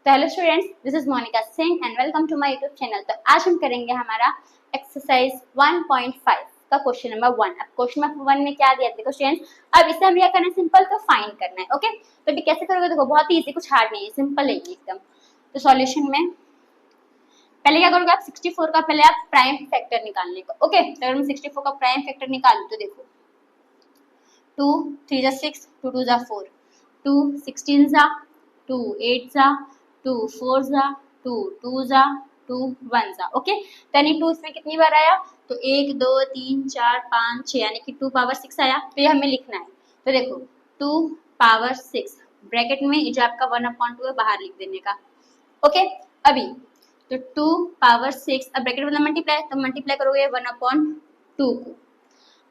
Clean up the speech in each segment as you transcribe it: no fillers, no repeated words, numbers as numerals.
तो hello students, this is Monika Singh and welcome to my YouTube channel. तो आज हम करेंगे हमारा एक्सरसाइज 1.5 का क्वेश्चन नंबर 1। अब क्वेश्चन नंबर 1 में क्या दिया, देखो स्टूडेंट्स, अब इसे हम क्या करना है, सिंपल तो फाइंड करना है। ओके, तो अभी कैसे करोगे, देखो बहुत ही इजी, कुछ हार्ड नहीं है, सिंपल है एकदम। तो सॉल्यूशन में पहले क्या करोगे आप, 64 का पहले आप प्राइम फैक्टर निकालने का। ओके, तो अगर मैं 64 का प्राइम फैक्टर निकालूं तो देखो 2 3 6 2 2 4 2 16 2 8 2 4 2 2 2 1 ओके। तो यानी 2 इसमें कितनी बार आया, तो 1 2 3 4 5 6 यानी कि 2 पावर 6 आया। तो ये हमें लिखना है। तो देखो 2 पावर 6 ब्रैकेट में जो आपका 1/2 है बाहर लिख देने का। ओके, अभी तो 2 पावर 6, अब ब्रैकेट मतलब मल्टीप्लाई, तो मल्टीप्लाई करोगे 1/2 को।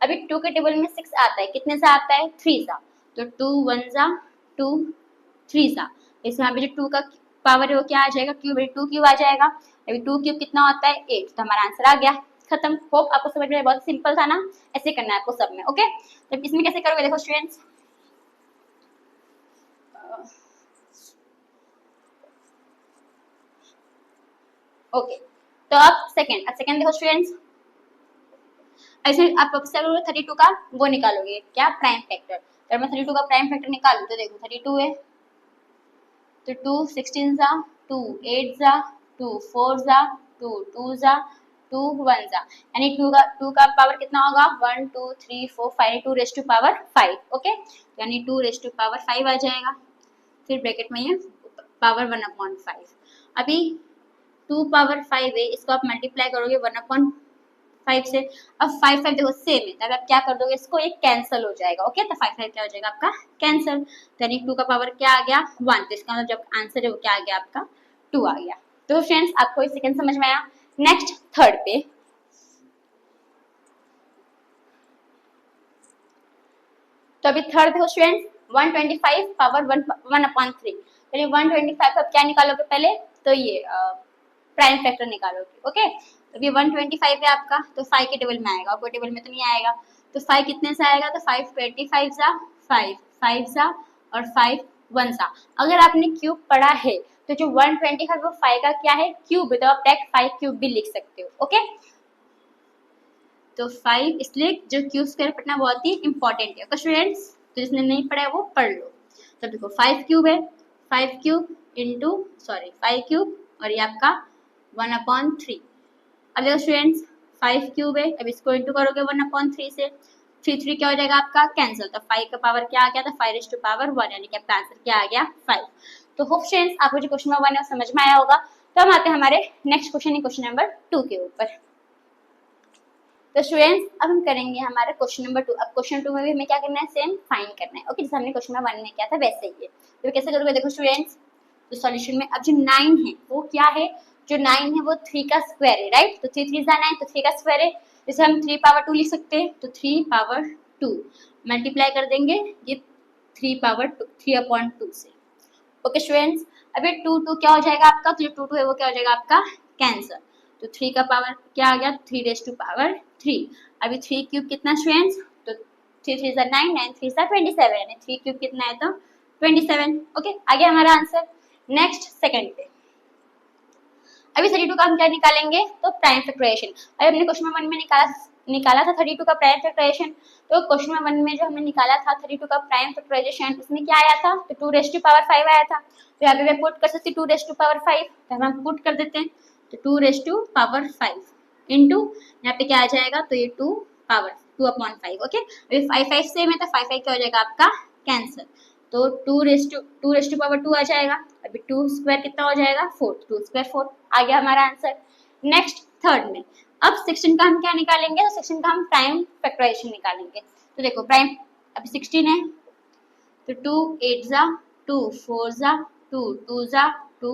अभी 2 के टेबल में 6 आता है, कितने सा आता है, 3 सा। तो 2 1 2 3 सा, इस यहाँ पे जो 2 का पावर है वो क्या आ जाएगा, क्यूब है, 2 क्यूब आ जाएगा। अभी 2 क्यूब कितना होता है, 8। तो हमारा आंसर आ गया, खत्म। होप आपको समझ में, बहुत सिंपल था ना, ऐसे करना है आपको सब में। ओके, तो इसमें कैसे करोगे, देखो स्टूडेंट्स, ओके, तो अब सेकंड देखो स्टूडेंट्स, ऐसे आप अब से 32 का वो निकालोगे, क्या, प्राइम फैक्टर। तो मैं 32 का प्राइम फैक्टर निकालूं तो देखो 32 है, तो 2 16 2 8 2 4 2 2 2 1 यानी 2 का पावर कितना होगा, 1 2 3 4 5 2 रेस्ट टू पावर 5। ओके, यानी 2 रेस्ट टू पावर 5 आ जाएगा। फिर ब्रैकेट में ये पावर 1/5। अभी 2 पावर 5 है, इसको आप मल्टीप्लाई करोगे 1/5 से। अब 5 5 देखो सेम है, तब आप क्या कर दोगे, इसको एक कैंसिल हो जाएगा। ओके, तो 5 5 क्या हो जाएगा आपका, कैंसिल। यानी 2 का पावर क्या आ गया, 1। तो इसका मतलब जब आंसर है वो क्या आ गया आपका, 2 आ गया। तो फ्रेंड्स आपको इस सेकंड समझ में आया। नेक्स्ट थर्ड पे, तो अभी थर्ड देखो स्टूडेंट्स, 125 पावर 1/3। यानी 125 अब क्या निकालोगे पहले, तो ये प्राइम फैक्टर निकालोगे। ओके, अभी 125 है आपका, तो 5 के टेबल में आएगा, कोई टेबल में तो नहीं आएगा। तो 5 कितने से आएगा, तो 5 25 5 5 और 5 1 अगर आपने क्यूब पढ़ा है तो जो 125 वो 5 का क्या है, क्यूब है, तो आप डायरेक्ट 5 क्यूब भी लिख सकते हो। ओके, तो 5 इसलिए जो क्यूब स्क्वायर पढ़ना बहुत ही इंपॉर्टेंट है। स्टूडेंट्स, तो जिसने नहीं पढ़ा है वो पढ़ लो। तो देखो 5 क्यूब है, 5 क्यूब इंटू 5 क्यूब और ये आपका 1/3। अब देखो स्टूडेंट्स, 5 क्यूब है, अब इसको इंटू करोगे 1/3 से, 3 क्या हो जाएगा आपका, कैंसिल। तो 5 का पावर क्या आ गया, तो 5 to पावर 1 यानी कि आपका आंसर क्या आ गया, 5। तो होप स्टूडेंट्स आपको जो क्वेश्चन नंबर 1 है समझ में आया होगा। तो हम आते हैं हमारे नेक्स्ट क्वेश्चन, क्वेश्चन नंबर 2 के ऊपर। तो स्टूडेंट्स अब हम करेंगे हमारा क्वेश्चन नंबर 2। अब क्वेश्चन 2 में भी हमें क्या करना है, सेम फाइंड करना है। ओके, जैसे हमने क्वेश्चन नंबर 1 में किया था वैसे ही है। तो कैसे करोगे, देखो स्टूडेंट्स, तो सॉल्यूशन में अब जो 9 है वो क्या है, जो 9 है वो 3 का स्क्वायर है, राइट। तो 3 3 9, तो 3 का स्क्वायर है, जैसे हम 3 पावर 2 लिख सकते हैं। तो 3 पावर 2 मल्टीप्लाई कर देंगे ये 3 पावर 2 3/2 से। ओके स्टूडेंट्स, अभी 2 2 क्या हो जाएगा आपका, तो जो 2 2 है वो क्या हो जाएगा आपका, कैंसर। तो 3 का पावर क्या आ गया, 3 रेज़ टू पावर 3। अभी 3 क्यूब कितना स्टूडेंट्स, तो 3 3 9 9 3 27 यानी 3 क्यूब कितना है, तो 27। ओके, आ गया हमारा आंसर। नेक्स्ट सेकंड पे, अभी 32 का हम क्या निकालेंगे, तो प्राइम फैक्टराइजेशन। अभी हमने क्वेश्चन नंबर 1 में निकाला था 32 का प्राइम फैक्टराइजेशन। तो क्वेश्चन नंबर 1 में जो हमने निकाला था 32 का प्राइम फैक्टराइजेशन, उसमें क्या आया था, तो 2 रेज़ टू पावर 5 आया था। तो यहाँ पे मैं पुट कर सकती हूँ 2 रेज़ टू पावर 5, तो हम पुट कर देते हैं। तो 2 रेज़ टू पावर 5 इंटू यहाँ पे क्या आ जाएगा, तो ये 2 पावर 2/5। ओके, अभी 5 5 सेम है, तो 5 5 क्या हो जाएगा आपका, कैंसिल। तो 2 रेज़ टू पावर 2 आ जाएगा। अभी 2 स्क्वायर कितना हो जाएगा, 4, 2 स्क्वायर 4 आ गया हमारा आंसर। नेक्स्ट थर्ड में, अब 16 का हम क्या निकालेंगे, तो 16 का हम प्राइम फैक्टराइजेशन निकालेंगे। तो देखो प्राइम अभी 16 है, तो 2 8 2 4 2 2 2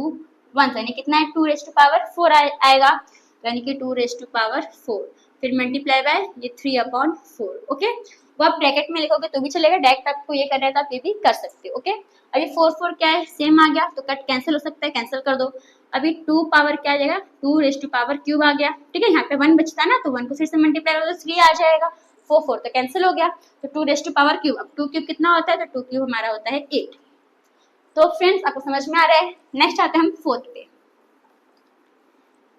1 यानी कितना है, 2 रेज़ टू पावर 4 आएगा, यानी कि 2 रेज़ टू पावर 4। फिर मल्टीप्लाई बाय ये 3/4। ओके, वो आप ब्रैकेट में लिखोगे तो भी चलेगा, डायरेक्ट आपको ये करना है तो आप ये भी कर सकते हो। ओके, अभी 4 4 क्या है, सेम आ गया, तो कट कैंसिल हो सकता है, कैंसिल कर दो। अभी 2 पावर क्या आ जाएगा, 2 रेज़ टू पावर क्यूब आ गया। ठीक है, यहाँ पे 1 बचता है ना, तो 1 को फिर से मल्टीप्लाई करो तो 3 आ जाएगा। 4 4 तो कैंसिल हो गया। तो 2 रेज़ टू पावर क्यूब, अब 2 क्यूब कितना होता है, तो 2 क्यूब हमारा होता है 8। तो फ्रेंड्स आपको समझ में आ रहा है। नेक्स्ट आते हैं हम फोर्थ पे।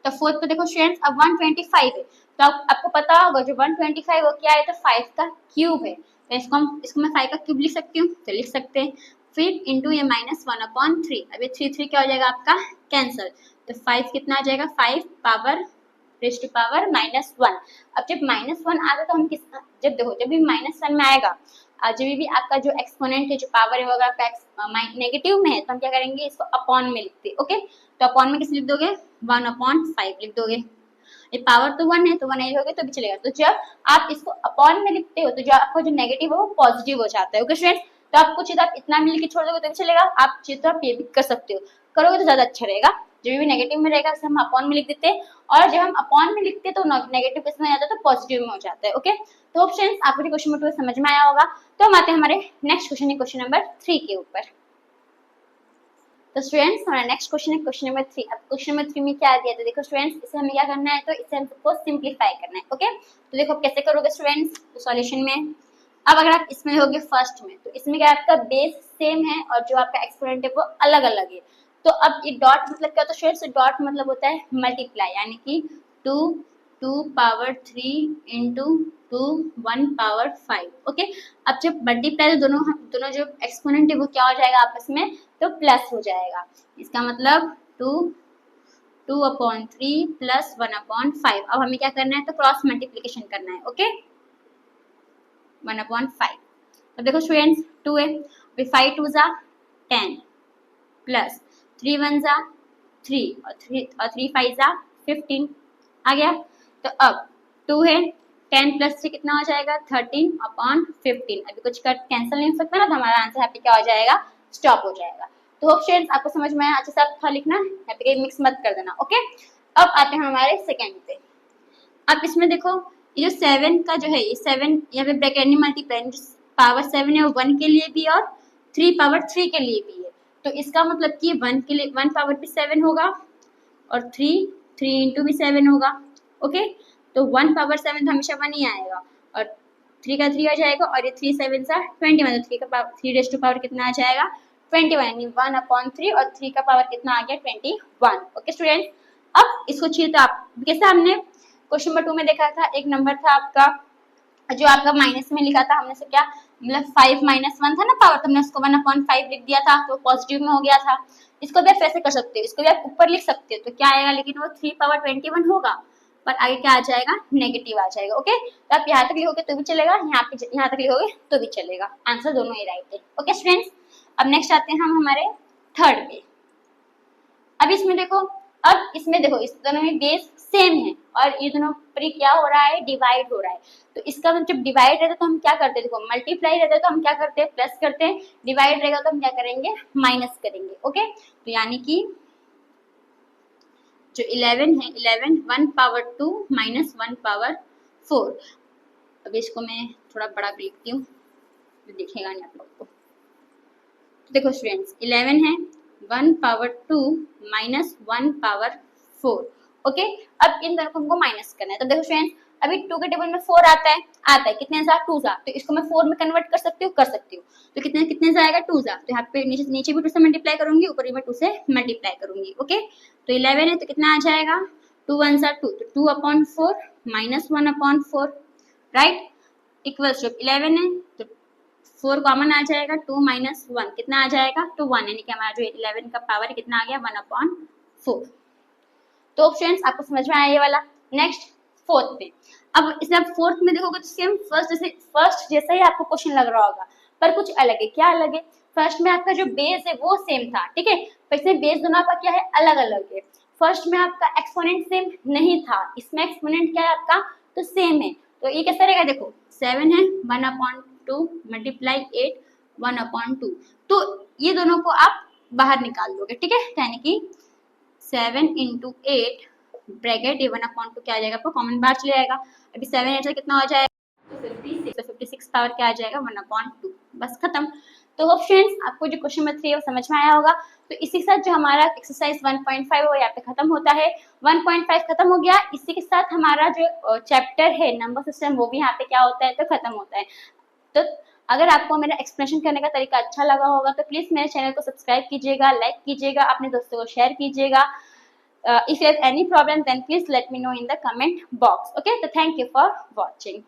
तो फोर्थ पे देखो स्टूडेंट्स, अब 125 है, तो आपको पता होगा जो 125 वो क्या है, तो 5 का क्यूब है। तो इसको मैं 5 का क्यूब लिख सकती हूँ, तो लिख सकते हैं। फिर इंटू ये -1/3, अब ये 3 क्या हो जाएगा आपका कैंसिल, तो 5 कितना आ जाएगा, 5 पावर रेज़ टू पावर -1। अब जब -1 आएगा तो हम किस, जब देखो जब भी -1 में आएगा, जब भी आपका जो एक्सपोनेंट है, जो पावर है वो अगर आपका नेगेटिव में है, तो हम क्या करेंगे, इसको अपॉन में लिखते हैं। ओके, तो अपॉन में किस लिख दोगे, 1/5 लिख दोगे। ये पावर तो 1 है, तो 1 ऐड होगे तो भी चलेगा। तो जब आप इसको अपॉन में लिखते हो, तो जो आपका जो नेगेटिव है वो पॉजिटिव हो जाता है। ओके स्टूडेंट्स, तो आप कुछ आप इतना मिल के छोड़ दोगे तो भी चलेगा, आप चीज तो आप ये भी कर सकते हो, करोगे तो ज्यादा अच्छा रहेगा। जो भी नेगेटिव में रहेगा उसे हम अपॉन में लिख देते हैं, और जब हम अपॉन में लिखते हैं तो नेगेटिव किस में आ जाता है, तो पॉजिटिव में हो जाता है। ओके, तो फ्रेंड्स आपको क्वेश्चन नंबर 2 समझ में आया होगा। तो हम आते हैं हमारे नेक्स्ट क्वेश्चन, क्वेश्चन नंबर 3 के ऊपर। तो स्टूडेंट्स हमारा नेक्स्ट क्वेश्चन है क्वेश्चन नंबर 3। अब क्वेश्चन नंबर 3 में क्या दिया था, देखो स्टूडेंट्स इसे हमें क्या करना है, तो इसे हमको सिंप्लीफाई करना है। ओके, तो देखो कैसे करोगे स्टूडेंट्स, तो सॉल्यूशन में अब अगर आप इसमें देखोगे फर्स्ट में, तो इसमें क्या आपका बेस सेम है और जो आपका एक्सपोनेंट है वो अलग अलग है। तो अब ये डॉट मतलब क्या होता है स्टूडेंट्स, डॉट मतलब होता है मल्टीप्लाई, यानी कि 2 पावर 3 इंटू 2 1 पावर 5। ओके, अब जब मल्टीप्लाई तो दोनों जो एक्सपोनेंट है वो क्या हो जाएगा आपस में, तो प्लस हो जाएगा। इसका मतलब 2/3 प्लस 1/5। अब हमें क्या करना है, तो क्रॉस मल्टीप्लीकेशन करना है। ओके, 1/5। तो देखो स्टूडेंट्स 2 है, 5 2 जा 10 प्लस 3 1 जा 3 और 3 5 जा 15 आ गया। तो अब 2 है, 10 प्लस 3 कितना हो जाएगा, 13/15। अभी कुछ कट कैंसिल नहीं हो सकता ना, तो हमारा आंसर यहाँ पे क्या हो जाएगा, स्टॉप हो जाएगा। तो होप फ्रेंड्स आपको समझ में आया, अच्छे से आप था लिखना, यहाँ पे मिक्स मत कर देना। ओके, अब आते हैं हमारे सेकेंड पे। अब इसमें देखो ये जो 7 का जो है, ये 7 यहाँ पे ब्रैकेट नहीं मल्टीप्लाई, पावर 7 है वो 1 के लिए भी और 3 पावर 3 के लिए भी है। तो इसका मतलब कि 1 के लिए 1 पावर भी 7 होगा और 3 इंटू भी 7 होगा। ओके, तो 1 पावर 7 तो हमेशा 1 ही आएगा और 3 का 3 आ जाएगा और ये 3 7 सा 21, तो 3 का पावर 3 रेज़ टू पावर कितना आ जाएगा, 21, यानी 1/3 और 3 का पावर कितना आ गया, 21। ओके स्टूडेंट, अब इसको चाहिए तो आप कैसे, हमने क्वेश्चन नंबर 2 में देखा था, एक नंबर था आपका जो आपका माइनस में लिखा था, हमने से क्या मतलब 5 -1 था ना पावर, तो हमने उसको 1/5 लिख दिया था, तो पॉजिटिव में हो गया था। इसको भी आप ऐसे कर सकते हो, इसको भी आप ऊपर लिख सकते हो, तो क्या आएगा, लेकिन वो 3 पावर 21 होगा, पर आगे क्या आ जाएगा, नेगेटिव आ जाएगा। ओके, तो आप यहाँ तक लिखोगे तो भी चलेगा, यहाँ तक लिखोगे तो भी चलेगा, आंसर दोनों ही राइट है। ओके स्टूडेंट्स, अब नेक्स्ट आते हैं हम हमारे थर्ड पे। अब इसमें देखो, अब इसमें देखो इस दोनों में बेस सेम है और ये दोनों पर क्या हो रहा है, डिवाइड हो रहा है। तो इसका मतलब जब डिवाइड रहता है तो हम क्या करते हैं, देखो मल्टीप्लाई रहता है तो हम क्या करते हैं, प्लस करते हैं, डिवाइड रहेगा तो हम क्या करेंगे, माइनस करेंगे। ओके, तो यानी कि जो 11 है, 11 1 पावर 2 माइनस 1 पावर 4। अब इसको मैं थोड़ा बड़ा लिखती हूँ, तो दिखेगा नहीं आप लोग को। तो देखो स्टूडेंट्स 11 है, 1 पावर 2 माइनस 1 पावर 4। ओके, अब इन दोनों को हमको माइनस करना है। तो देखो फ्रेंड्स, अभी 2 के टेबल में 4 आता है कितने जा, 2 जा, तो इसको मैं 4 में कन्वर्ट कर सकती हूँ। तो कितने कितने से आएगा, 2 जा, तो यहाँ पे नीचे भी 2 से मल्टीप्लाई करूंगी, ऊपर भी मैं 2 से मल्टीप्लाई करूंगी। ओके, तो 11 है तो कितना आ जाएगा, 2 1 जा 2, तो 2/4 माइनस 1/4, राइट, इक्वल्स टू 11 है तो 4 कॉमन आ जाएगा, 2 माइनस 1 कितना आ जाएगा, तो 1, यानी कि हमारा जो 11 का पावर कितना आ गया, 1/4। तो फ्रेंड्स आपको समझ में आया ये वाला। नेक्स्ट फोर्थ पे, अब इसमें आप फोर्थ में देखोगे तो सेम फर्स्ट जैसा ही आपको क्वेश्चन लग रहा होगा, पर कुछ अलग है। क्या अलग है, फर्स्ट में आपका जो बेस है वो सेम था, ठीक है, पर इसमें बेस दोनों आपका क्या है, अलग अलग है। फर्स्ट में आपका एक्सपोनेंट सेम नहीं था, इसमें एक्सपोनेंट क्या है आपका, तो सेम है। तो ये कैसा रहेगा, देखो 7 है, 1/2 मल्टीप्लाई 8 1/2, तो ये दोनों को आप बाहर निकाल दोगे, ठीक है, यानी कि 7 इंटू 8 ब्रैकेट ये 1/2 क्या आ जाएगा, आपको कॉमन बाहर चले जाएगा। अभी 7 8 से कितना हो जाएगा, तो 56 पावर क्या आ जाएगा, 1/2, बस खत्म। तो फ्रेंड्स आपको जो क्वेश्चन नंबर 3 है वो समझ में आया होगा। तो इसी के साथ जो हमारा एक्सरसाइज 1.5 है वो यहाँ पे खत्म होता है। 1.5 खत्म हो गया, इसी के साथ हमारा जो चैप्टर है नंबर सिस्टम वो भी यहाँ पे क्या होता है, तो खत्म होता है। तो अगर आपको मेरा एक्सप्लेनेशन करने का तरीका अच्छा लगा होगा तो प्लीज मेरे चैनल को सब्सक्राइब कीजिएगा, लाइक कीजिएगा, अपने दोस्तों को शेयर कीजिएगा. If you have any problem then please let me know in the comment box. Okay, so thank you for watching.